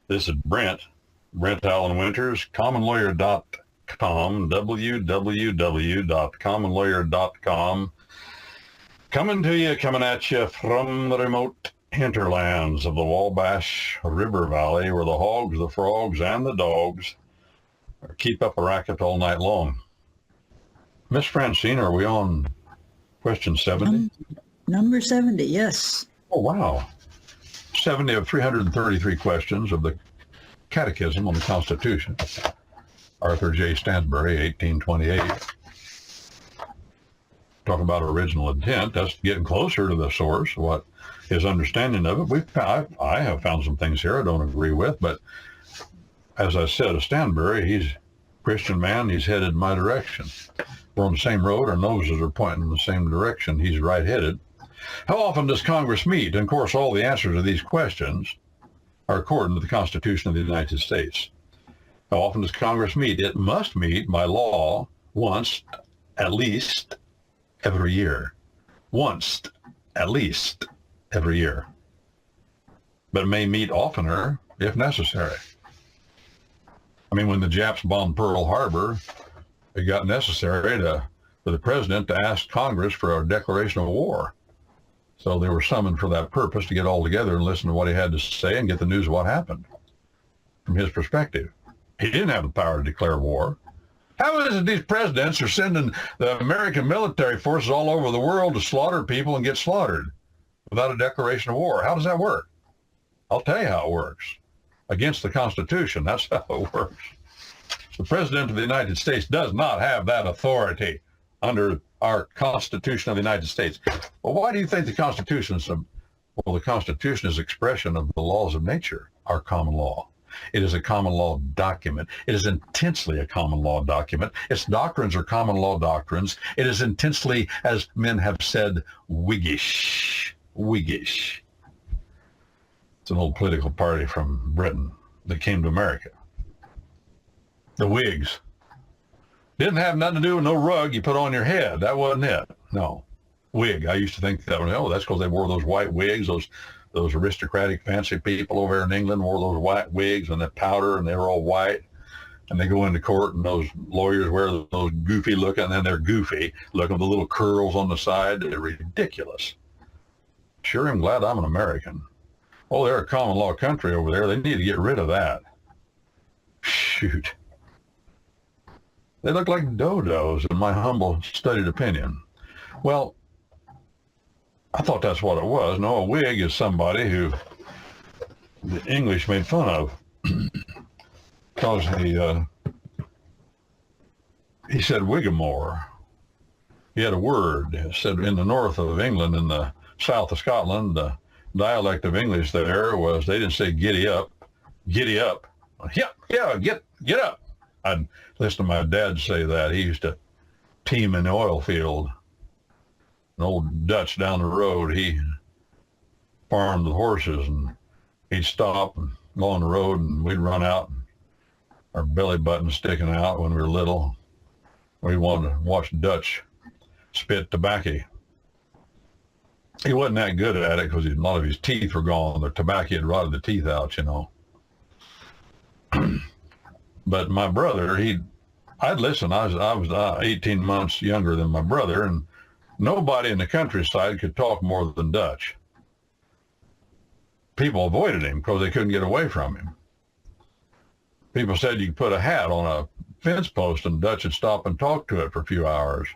This is Brent Allen Winters, commonlawyer.com, www.commonlawyer.com, coming at you from the remote hinterlands of the Wabash River Valley, where the hogs, the frogs, and the dogs keep up a racket all night long. Miss Francine, are we on question 70? Number 70, yes. Oh, wow. 70 of 333 questions of the Catechism on the Constitution. Arthur J. Stansbury, 1828. Talking about original intent, that's getting closer to the source, what his understanding of it. I have found some things here I don't agree with, but as I said of Stansbury, he's a Christian man, he's headed in my direction. We're on the same road, our noses are pointing in the same direction, he's right-headed. How often does Congress meet? And of course, all the answers to these questions are according to the Constitution of the United States. How often does Congress meet? It must meet by law once, at least, every year. Once, at least, every year. But it may meet oftener if necessary. I mean, when the Japs bombed Pearl Harbor, it got necessary for the president to ask Congress for a declaration of war. So they were summoned for that purpose, to get all together and listen to what he had to say and get the news of what happened from his perspective. He didn't have the power to declare war. How is it these presidents are sending the American military forces all over the world to slaughter people and get slaughtered without a declaration of war? How does that work? I'll tell you how it works. Against the Constitution, that's how it works. The President of the United States does not have that authority under our Constitution of the United States. Well, why do you think the Constitution is well, the Constitution is expression of the laws of nature, our common law. It is a common law document. It is intensely a common law document. Its doctrines are common law doctrines. It is intensely, as men have said, Whiggish. Whiggish. It's an old political party from Britain that came to America. The Whigs. Didn't have nothing to do with no rug you put on your head. That wasn't it. No. Wig. I used to think that, that's because they wore those white wigs, those aristocratic fancy people over there in England wore those white wigs and that powder, and they were all white. And they go into court, and those lawyers wear those goofy looking, and then they're goofy looking with the little curls on the side. They're ridiculous. Sure, I'm glad I'm an American. Oh, they're a common law country over there. They need to get rid of that. Shoot. They look like dodos, in my humble, studied opinion. Well, I thought that's what it was. No, a wig is somebody who the English made fun of because he said Whigamore. He had a word. It said in the north of England, in the south of Scotland, the dialect of English there was, they didn't say giddy up. Giddy up. Yeah, get up. I'd listen to my dad say that. He used to team in the oil field. An old Dutch down the road, he farmed the horses, and he'd stop and go on the road, and we'd run out, and our belly buttons sticking out when we were little. We wanted to watch Dutch spit tobacco. He wasn't that good at it because a lot of his teeth were gone. The tobacco had rotted the teeth out, But my brother, I'd listen. I was 18 months younger than my brother, and nobody in the countryside could talk more than Dutch. People avoided him because they couldn't get away from him. People said you could put a hat on a fence post and Dutch would stop and talk to it for a few hours.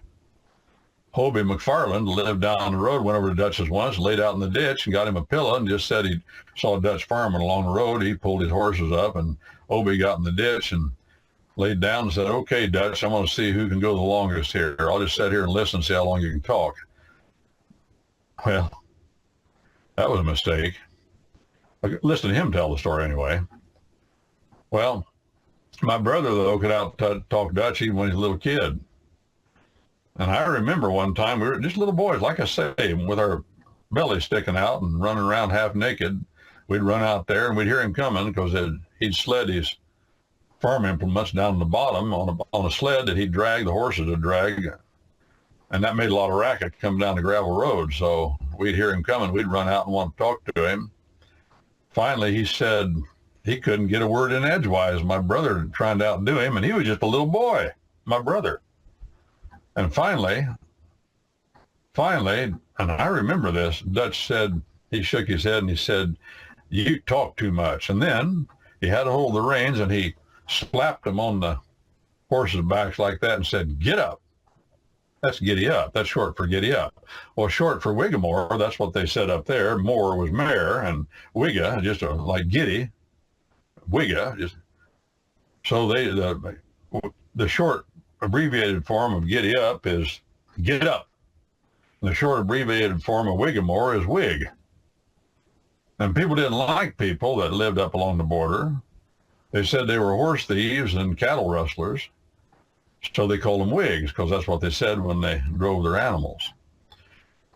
Hobie McFarland lived down the road, went over to Dutch's once, laid out in the ditch and got him a pillow and just said he saw Dutch farming along the road. He pulled his horses up, and Hobie got in the ditch and laid down and said, okay, Dutch, I'm going to see who can go the longest here. I'll just sit here and listen and see how long you can talk. Well, that was a mistake. Listen to him tell the story anyway. Well, my brother, though, could out-talk Dutch even when he was a little kid. And I remember one time we were just little boys, like I say, with our bellies sticking out and running around half naked. We'd run out there and we'd hear him coming because he'd sled his farm implements down the bottom on a sled that he'd drag, the horses would drag. And that made a lot of racket coming down the gravel road. So we'd hear him coming. We'd run out and want to talk to him. Finally, he said, he couldn't get a word in edgewise. My brother trying to outdo him, and he was just a little boy, my brother. And finally, and I remember this, Dutch said, he shook his head and he said, "You talk too much." And then he had a hold of the reins and he slapped them on the horses' backs like that and said, "Get up." That's giddy up. That's short for giddy up. Well, short for Whigamore, that's what they said up there. More was mare, and Whiga, just like giddy, Whiga. Just so the short abbreviated form of giddy up is get up. The short abbreviated form of Whigamore is Whig. And people didn't like people that lived up along the border. They said they were horse thieves and cattle rustlers. So they called them Whigs, because that's what they said when they drove their animals.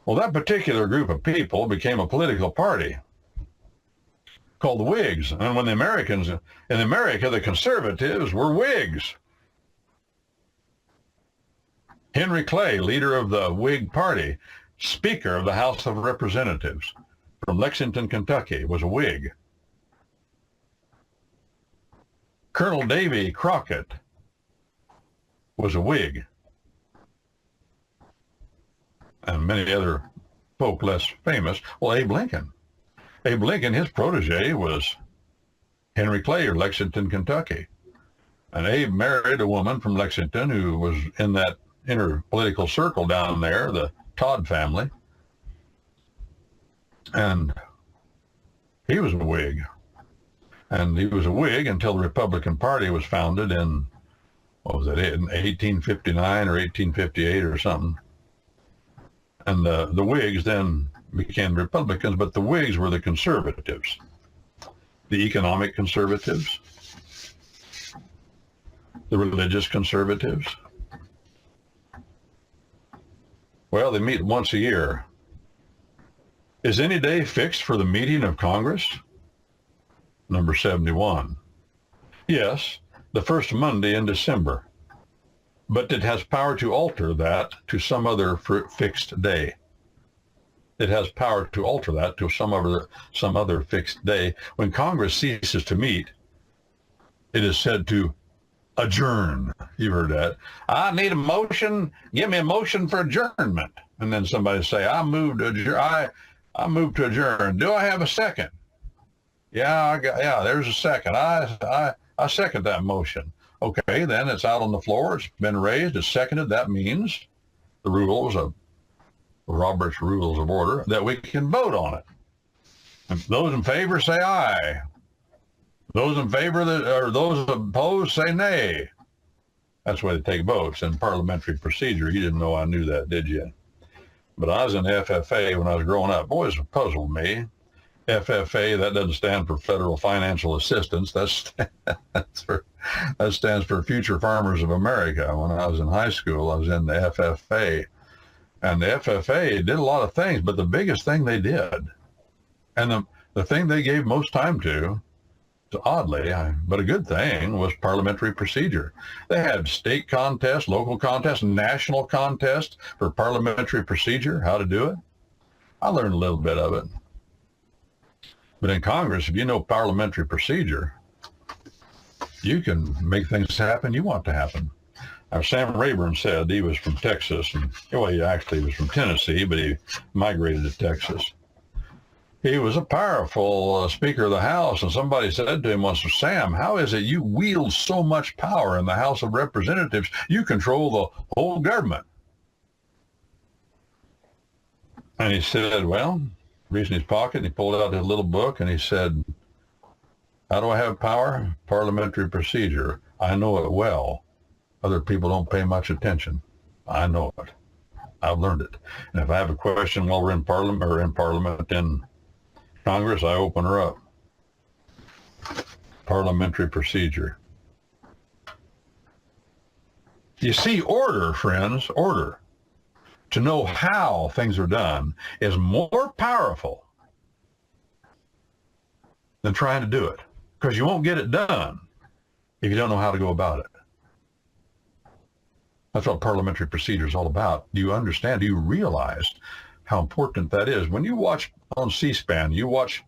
Well, that particular group of people became a political party called the Whigs. And when the Americans, in America, the conservatives were Whigs. Henry Clay, leader of the Whig Party, Speaker of the House of Representatives from Lexington, Kentucky, was a Whig. Colonel Davy Crockett was a Whig. And many other folk less famous. Well, Abe Lincoln. Abe Lincoln, his protege was Henry Clay of Lexington, Kentucky. And Abe married a woman from Lexington who was in that inner political circle down there, the Todd family. And he was a Whig. And he was a Whig until the Republican Party was founded in, what was it, in 1859 or 1858 or something. And the Whigs then became Republicans, but the Whigs were the conservatives, the economic conservatives, the religious conservatives. Well, they meet once a year. Is any day fixed for the meeting of Congress? Number 71. Yes, the first Monday in December, but it has power to alter that to some other fixed day. It has power to alter that to some other fixed day. When Congress ceases to meet, it is said to adjourn. You've heard that. I need a motion. Give me a motion for adjournment. And then somebody say, I move to adjourn. I move to adjourn. Do I have a second? Yeah, there's a second. I second that motion. Okay, then it's out on the floor. It's been raised. It's seconded. That means the rules of Robert's Rules of Order that we can vote on it. And those in favor say aye. Those in favor or those opposed say nay. That's the way they take votes in parliamentary procedure. You didn't know I knew that, did you? But I was in FFA when I was growing up. Boys, it puzzled me. FFA, that doesn't stand for Federal Financial Assistance. That stands for Future Farmers of America. When I was in high school, I was in the FFA. And the FFA did a lot of things, but the biggest thing they did, and the thing they gave most time to, oddly, but a good thing, was parliamentary procedure. They had state contests, local contests, national contests for parliamentary procedure, how to do it. I learned a little bit of it. But in Congress, if you know parliamentary procedure, you can make things happen you want to happen. Now, Sam Rayburn said he was from Texas, and well, he actually was from Tennessee, but he migrated to Texas. He was a powerful Speaker of the House, and somebody said to him once, Sam, how is it you wield so much power in the House of Representatives? You control the whole government. And he said, well, reached in his pocket, and he pulled out his little book, and he said, how do I have power? Parliamentary procedure. I know it well. Other people don't pay much attention. I know it. I've learned it. And if I have a question while we're in Parliament in Congress, I open her up. Parliamentary procedure. You see, order, friends, order, to know how things are done is more powerful than trying to do it, because you won't get it done if you don't know how to go about it. That's what parliamentary procedure is all about. Do you understand? Do you realize how important that is? When you watch on C-SPAN, you watch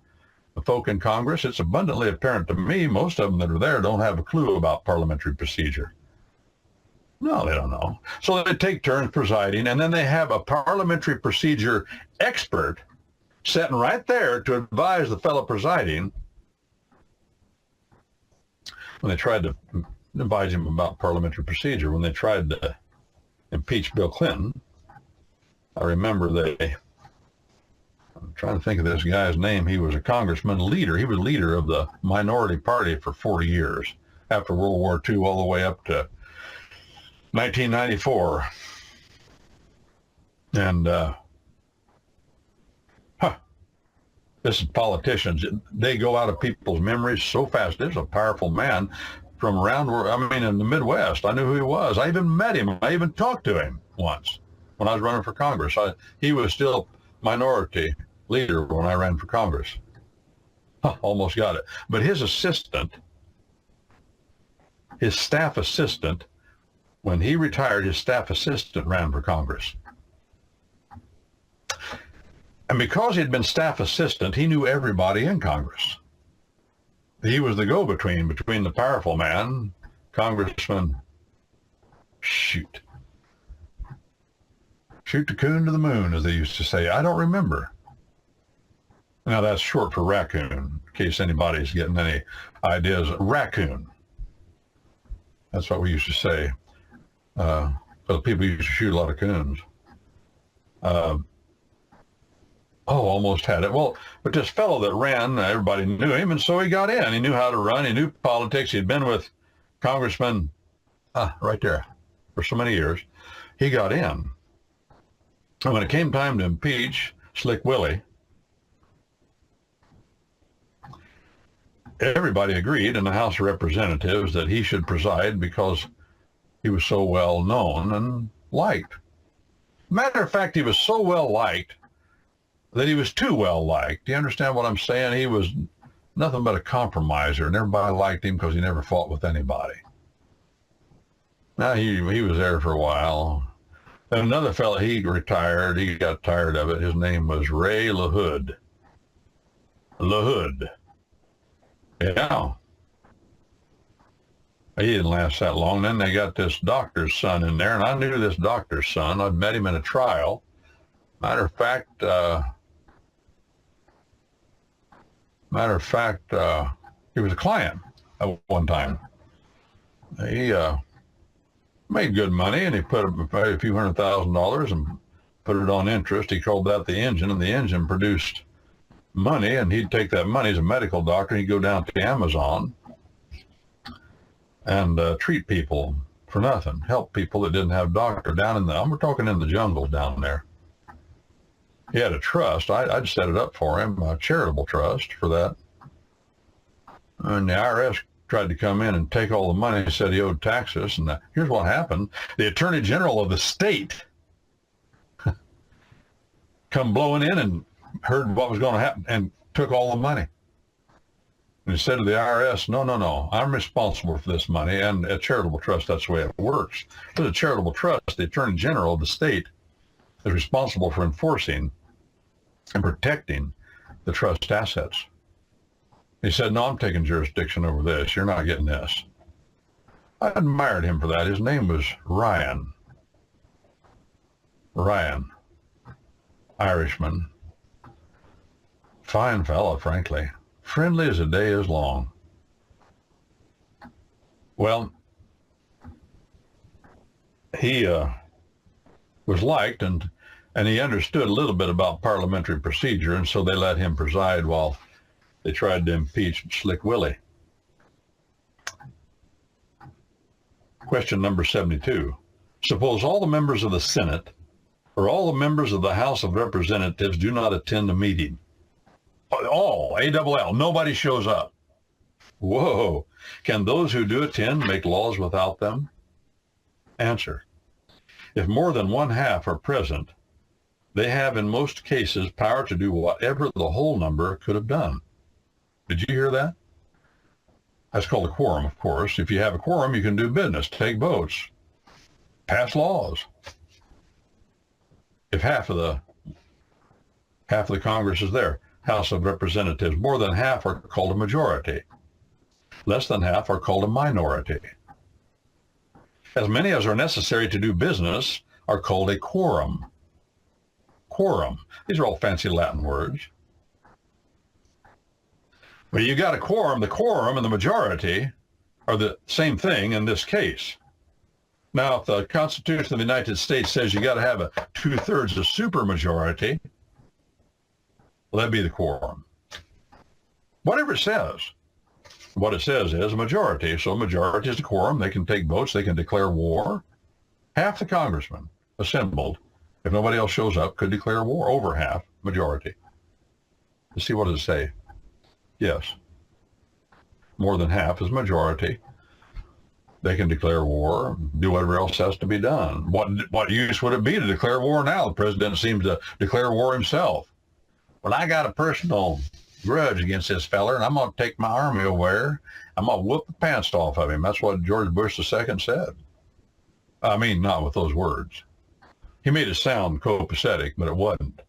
the folk in Congress, it's abundantly apparent to me most of them that are there don't have a clue about parliamentary procedure. No, they don't know. So they take turns presiding, and then they have a parliamentary procedure expert sitting right there to advise the fellow presiding. When they tried to advise him about parliamentary procedure, when they tried to impeach Bill Clinton, I remember I'm trying to think of this guy's name. He was a congressman leader. He was leader of the minority party for 40 years, after World War II all the way up to 1994. And this is politicians. They go out of people's memories so fast. This is a powerful man from around where, in the Midwest. I knew who he was. I even met him. I even talked to him once when I was running for Congress. He was still minority leader when I ran for Congress. Almost got it. But his staff assistant, when he retired, his staff assistant ran for Congress. And because he'd been staff assistant, he knew everybody in Congress. He was the go-between between the powerful man, Congressman, shoot the coon to the moon, as they used to say. I don't remember. Now, that's short for raccoon, in case anybody's getting any ideas. Raccoon. That's what we used to say. Because people used to shoot a lot of coons. Almost had it. Well, but this fellow that ran, everybody knew him, and so he got in. He knew how to run. He knew politics. He'd been with Congressman, right there, for so many years. He got in. And when it came time to impeach Slick Willie, everybody agreed in the House of Representatives that he should preside because he was so well known and liked. Matter of fact, he was so well liked that he was too well liked. Do you understand what I'm saying? He was nothing but a compromiser, and everybody liked him because he never fought with anybody. Now, he was there for a while. And another fellow, he retired. He got tired of it. His name was Ray LaHood. LaHood. Yeah. He didn't last that long. Then they got this doctor's son in there, and I knew this doctor's son. I'd met him in a trial. Matter of fact, he was a client at one time. He made good money, and he put a few $100,000 and put it on interest. He called that the engine, and the engine produced money, and he'd take that money as a medical doctor. He'd go down to Amazon and treat people for nothing, help people that didn't have a doctor down we're talking in the jungle down there. He had a trust. I'd set it up for him, a charitable trust for that. And the IRS tried to come in and take all the money, said he owed taxes. And here's what happened. The Attorney General of the state come blowing in and heard what was going to happen and took all the money. And he said to the IRS, no, I'm responsible for this money. And a charitable trust, that's the way it works. With a charitable trust, the Attorney General of the state is responsible for enforcing and protecting the trust assets. He said, no, I'm taking jurisdiction over this. You're not getting this. I admired him for that. His name was Ryan. Ryan. Irishman. Fine fella, frankly. Friendly as a day is long. Well, he was liked, and he understood a little bit about parliamentary procedure, and so they let him preside while they tried to impeach Slick Willie. Question number 72. Suppose all the members of the Senate or all the members of the House of Representatives do not attend the meeting. All, A-double-L, nobody shows up. Whoa. Can those who do attend make laws without them? Answer. If more than one half are present, they have in most cases power to do whatever the whole number could have done. Did you hear that? That's called a quorum, of course. If you have a quorum, you can do business, take votes, pass laws. If half of the Congress is there. House of Representatives, more than half are called a majority. Less than half are called a minority. As many as are necessary to do business are called a quorum. Quorum. These are all fancy Latin words. But you got a quorum. The quorum and the majority are the same thing in this case. Now, if the Constitution of the United States says you got to have a 2/3 of supermajority, well, that'd be the quorum. Whatever it says. What it says is a majority. So a majority is a quorum. They can take votes. They can declare war. Half the congressmen assembled, if nobody else shows up, could declare war. Over half, majority. Let's see, what does it say? Yes. More than half is majority. They can declare war, do whatever else has to be done. What use would it be to declare war now? The president seems to declare war himself. Well, I got a personal grudge against this feller, and I'm going to take my army over. I'm going to whoop the pants off of him. That's what George Bush II said. I mean, not with those words. He made it sound copacetic, but it wasn't.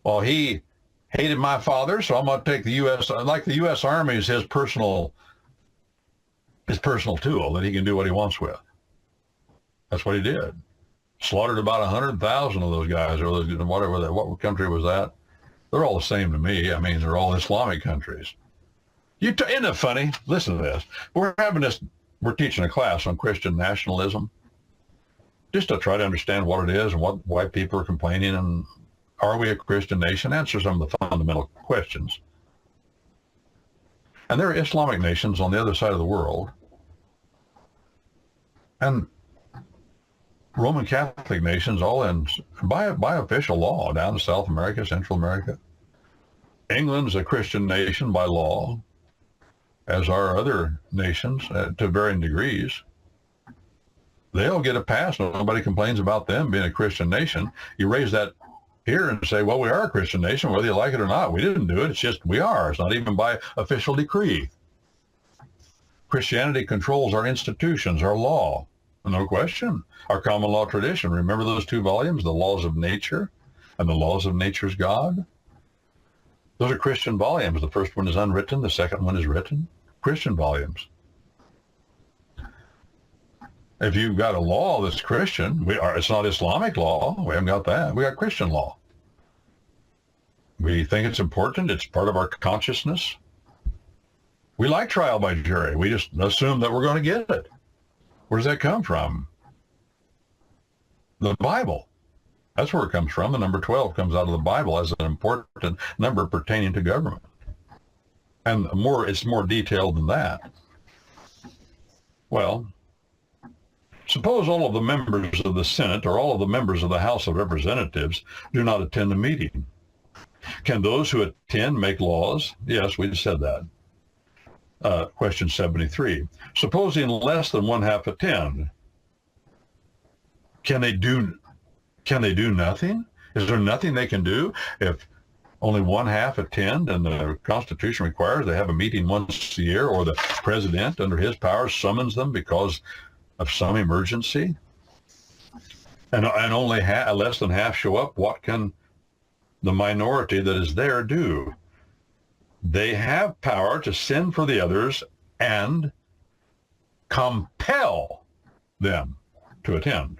Well, he hated my father, so I'm going to take the U.S., like the U.S. Army is his personal tool that he can do what he wants with. That's what he did. Slaughtered about 100,000 of those guys, or those, what country was that? They're all the same to me. I mean, they're all Islamic countries. Isn't it funny? Listen to this. We're teaching a class on Christian nationalism, just to try to understand what it is and why people are complaining, and are we a Christian nation? Answer some of the fundamental questions. And there are Islamic nations on the other side of the world, and Roman Catholic nations, all in by official law, down to South America, Central America. England's a Christian nation by law, as are other nations to varying degrees. They'll get a pass. Nobody complains about them being a Christian nation. You raise that here and say, well, we are a Christian nation, whether you like it or not. We didn't do it. It's just we are. It's not even by official decree. Christianity controls our institutions, our law. No question. Our common law tradition. Remember those two volumes, The Laws of Nature and The Laws of Nature's God? Those are Christian volumes. The first one is unwritten. The second one is written. Christian volumes. If you've got a law that's Christian, it's not Islamic law. We haven't got that. We got Christian law. We think it's important. It's part of our consciousness. We like trial by jury. We just assume that we're going to get it. Where does that come from? The Bible. That's where it comes from. The number 12 comes out of the Bible as an important number pertaining to government. And it's more detailed than that. Well, suppose all of the members of the Senate or all of the members of the House of Representatives do not attend the meeting. Can those who attend make laws? Yes, we just said that. Question 73. Supposing less than one half attend, can they do nothing? Is there nothing they can do if only one half attend and the Constitution requires they have a meeting once a year, or the president under his powers summons them because of some emergency, and only less than half show up? What can the minority that is there do? They have power to send for the others and compel them to attend.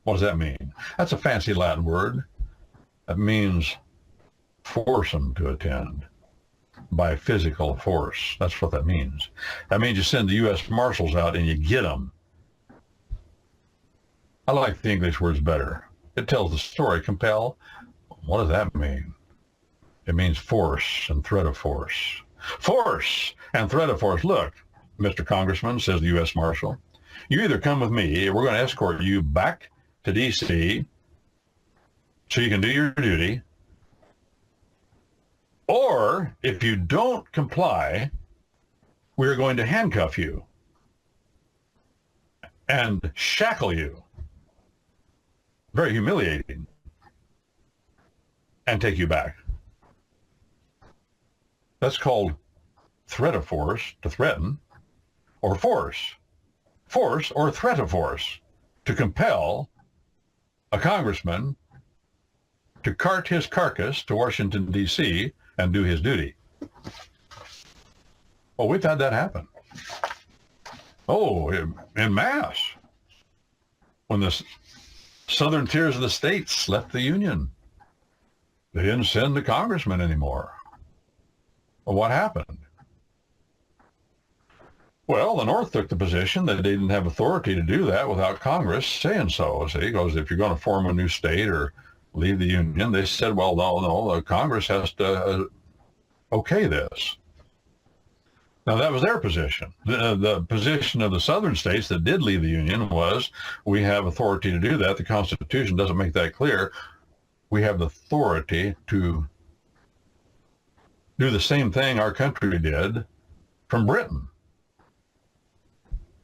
What does that mean? That's a fancy Latin word. That means force them to attend by physical force. That's what that means. That means you send the U.S. Marshals out and you get them. I like the English words better. It tells the story. Compel. What does that mean? It means force and threat of force. Force and threat of force. Look, Mr. Congressman, says the U.S. Marshal, you either come with me, we're going to escort you back to D.C. so you can do your duty, or if you don't comply, we're going to handcuff you and shackle you, very humiliating, and take you back. That's called threat of force, to threaten, or force. Force or threat of force, to compel a congressman to cart his carcass to Washington, D.C. and do his duty. Well, we've had that happen. Oh, en masse. When the southern tiers of the states left the Union, they didn't send the congressmen anymore. Well, what happened? Well, the North took the position that they didn't have authority to do that without Congress saying so. See, because if you're going to form a new state or leave the Union, they said, well, no, Congress has to okay this. Now, that was their position. The position of the southern states that did leave the Union was, we have authority to do that. The Constitution doesn't make that clear. We have the authority to do the same thing our country did from Britain.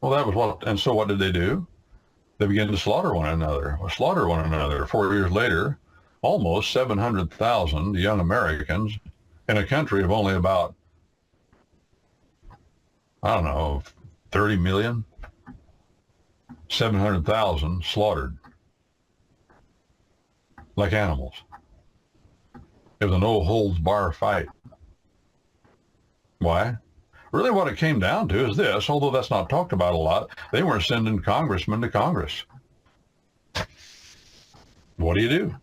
Well, that was what, and so what did they do? They began to slaughter one another. 4 years later, almost 700,000 young Americans in a country of only about, 30 million, 700,000 slaughtered like animals. It was a no-holds-bar fight. Why? Really what it came down to is this, although that's not talked about a lot, they weren't sending congressmen to Congress. What do?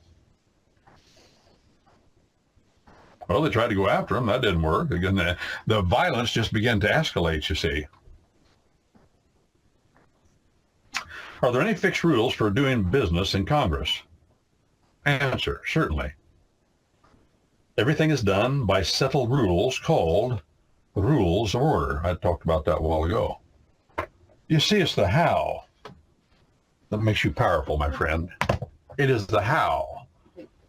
Well, they tried to go after him. That didn't work. Again, the violence just began to escalate, you see. Are there any fixed rules for doing business in Congress? Answer, certainly. Everything is done by settled rules called rules of order. I talked about that a while ago. You see, it's the how that makes you powerful, my friend. It is the how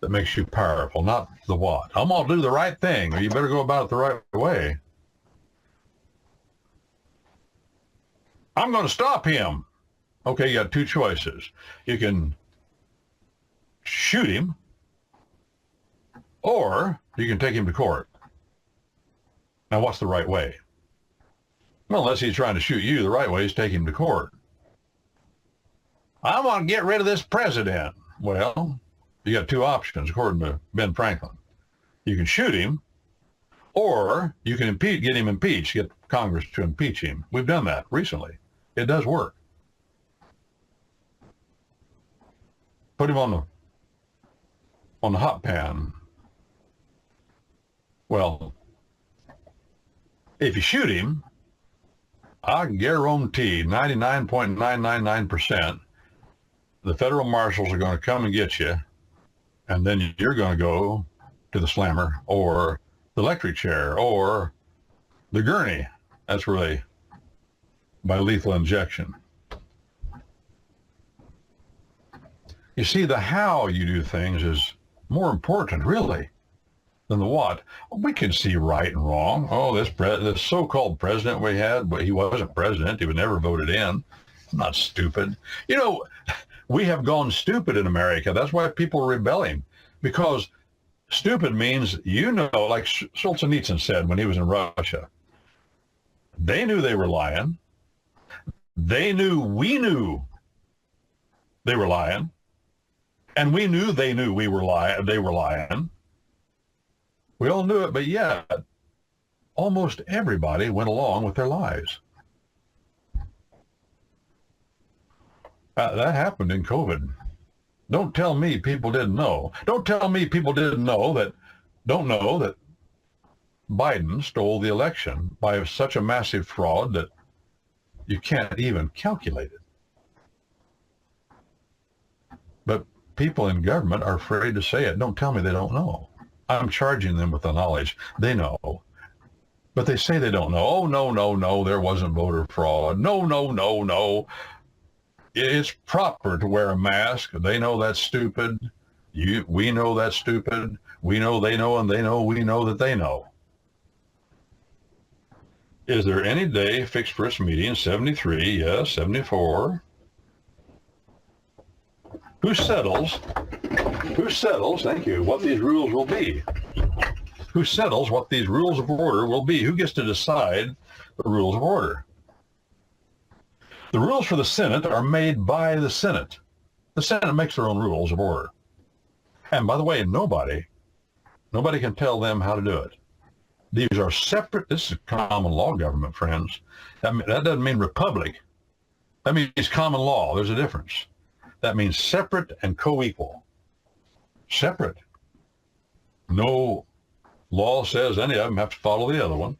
that makes you powerful, not the what. I'm going to do the right thing, or you better go about it the right way. I'm going to stop him. Okay, you got two choices. You can shoot him, or you can take him to court. Now, what's the right way? Well, unless he's trying to shoot you, the right way is take him to court. I want to get rid of this president. Well, you got two options, according to Ben Franklin. You can shoot him, or you can get him impeached, get Congress to impeach him. We've done that recently. It does work. Put him on the hot pan. Well, if you shoot him, I can guarantee 99.999% the federal marshals are going to come and get you, and then you're going to go to the slammer or the electric chair or the gurney. That's really by lethal injection. You see, the how you do things is more important, really, than the what. We can see right and wrong. Oh, this so-called president we had, but he wasn't president. He was never voted in. I'm not stupid. You know, we have gone stupid in America. That's why people are rebelling, because stupid means, like Solzhenitsyn said when he was in Russia, they knew they were lying. We knew they were lying. And we knew they knew they were lying. We all knew it, but yet almost everybody went along with their lies. That happened in COVID. Don't tell me people didn't know. Don't tell me people don't know that Biden stole the election by such a massive fraud that you can't even calculate it. But people in government are afraid to say it. Don't tell me they don't know. I'm charging them with the knowledge. They know. But they say they don't know. Oh, no, there wasn't voter fraud. No. It's proper to wear a mask. They know that's stupid. We know that's stupid. We know they know, and they know we know that they know. Is there any day fixed for its meeting? 73, yes. 74. Who settles, thank you, what these rules will be? Who settles what these rules of order will be? Who gets to decide the rules of order? The rules for the Senate are made by the Senate. The Senate makes their own rules of order. And by the way, nobody Nobody can tell them how to do it. These are separate. This is common law government, friends. That doesn't mean republic. That means common law. There's a difference. That means separate and co-equal. Separate. No law says any of them have to follow the other one.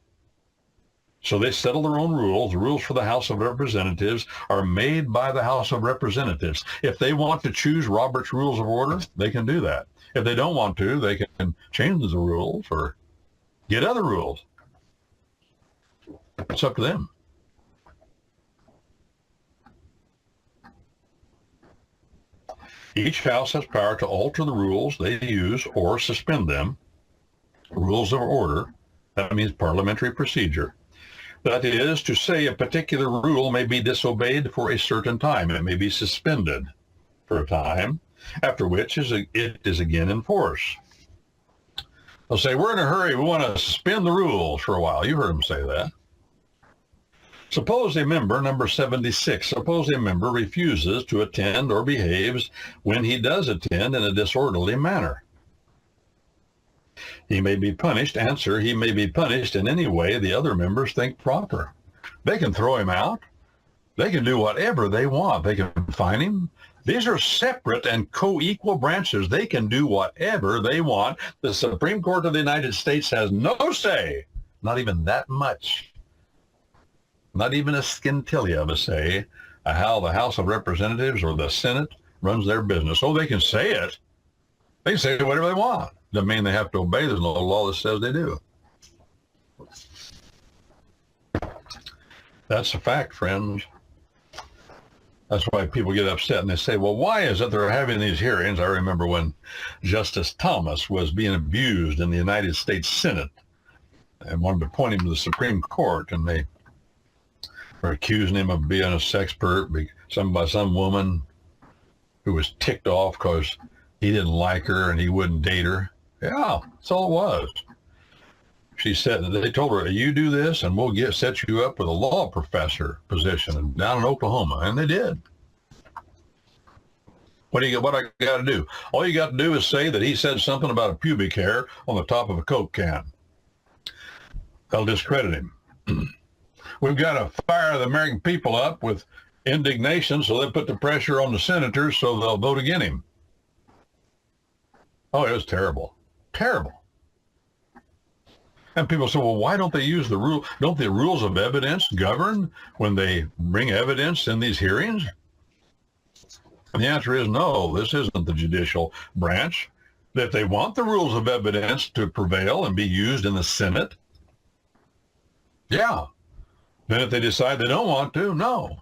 So they settle their own rules. The rules for the House of Representatives are made by the House of Representatives. If they want to choose Robert's Rules of Order, they can do that. If they don't want to, they can change the rules or get other rules. It's up to them. Each house has power to alter the rules they use or suspend them. Rules of order, that means parliamentary procedure. That is to say, a particular rule may be disobeyed for a certain time. It may be suspended for a time, after which it is again in force. They'll say, we're in a hurry. We want to suspend the rules for a while. You heard them say that. Suppose a member, number 76, suppose a member refuses to attend or behaves when he does attend in a disorderly manner. He may be punished. Answer, he may be punished in any way the other members think proper. They can throw him out. They can do whatever they want. They can fine him. These are separate and co-equal branches. They can do whatever they want. The Supreme Court of the United States has no say, not even that much, not even a scintilla of a say, how the House of Representatives or the Senate runs their business. Oh, they can say it. They can say whatever they want. Doesn't mean they have to obey. There's no law that says they do. That's a fact, friends. That's why people get upset and they say, well, why is it they're having these hearings? I remember when Justice Thomas was being abused in the United States Senate and wanted to appoint him to the Supreme Court, and they were accusing him of being a sexpert by some woman who was ticked off because he didn't like her and he wouldn't date her. Yeah, that's all it was. She said, they told her, you do this and we'll set you up with a law professor position down in Oklahoma. And they did. What I got to do? All you got to do is say that he said something about a pubic hair on the top of a Coke can. They'll discredit him. We've got to fire the American people up with indignation, so they put the pressure on the senators so they'll vote against him. Oh, it was terrible. Terrible. And people say, well, why don't they use the rule? Don't the rules of evidence govern when they bring evidence in these hearings? And the answer is no, this isn't the judicial branch. If they want the rules of evidence to prevail and be used in the Senate, yeah. Then if they decide they don't want to, no.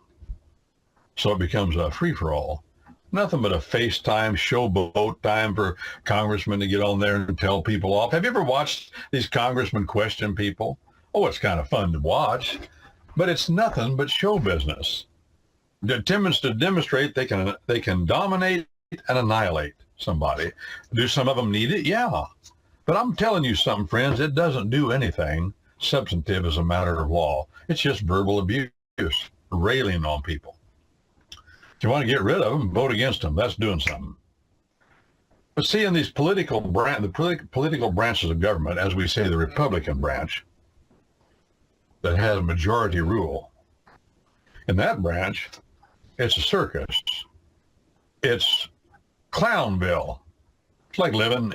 So it becomes a free-for-all. Nothing but a FaceTime, showboat time for congressmen to get on there and tell people off. Have you ever watched these congressmen question people? Oh, it's kind of fun to watch, but it's nothing but show business. Attempts to demonstrate they can dominate and annihilate somebody. Do some of them need it? Yeah. But I'm telling you something, friends, it doesn't do anything substantive as a matter of law. It's just verbal abuse, railing on people. If you want to get rid of them, vote against them. That's doing something. But see, in these political branches of government, as we say, the Republican branch, that has majority rule, in that branch, it's a circus. It's Clownville. It's like living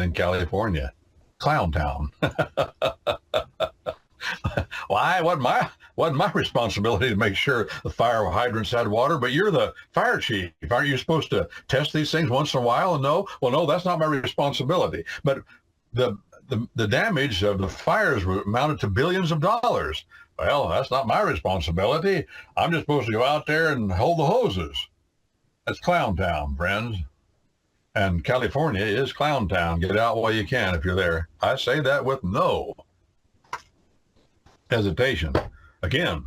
in California, Clown Town. Why? Wasn't my responsibility to make sure the fire hydrants had water, but you're the fire chief. Aren't you supposed to test these things once in a while? And no, well, no, that's not my responsibility. But the damage of the fires amounted to billions of dollars. Well, that's not my responsibility. I'm just supposed to go out there and hold the hoses. That's Clown Town, friends. And California is Clown Town. Get out while you can if you're there. I say that with no hesitation. Again,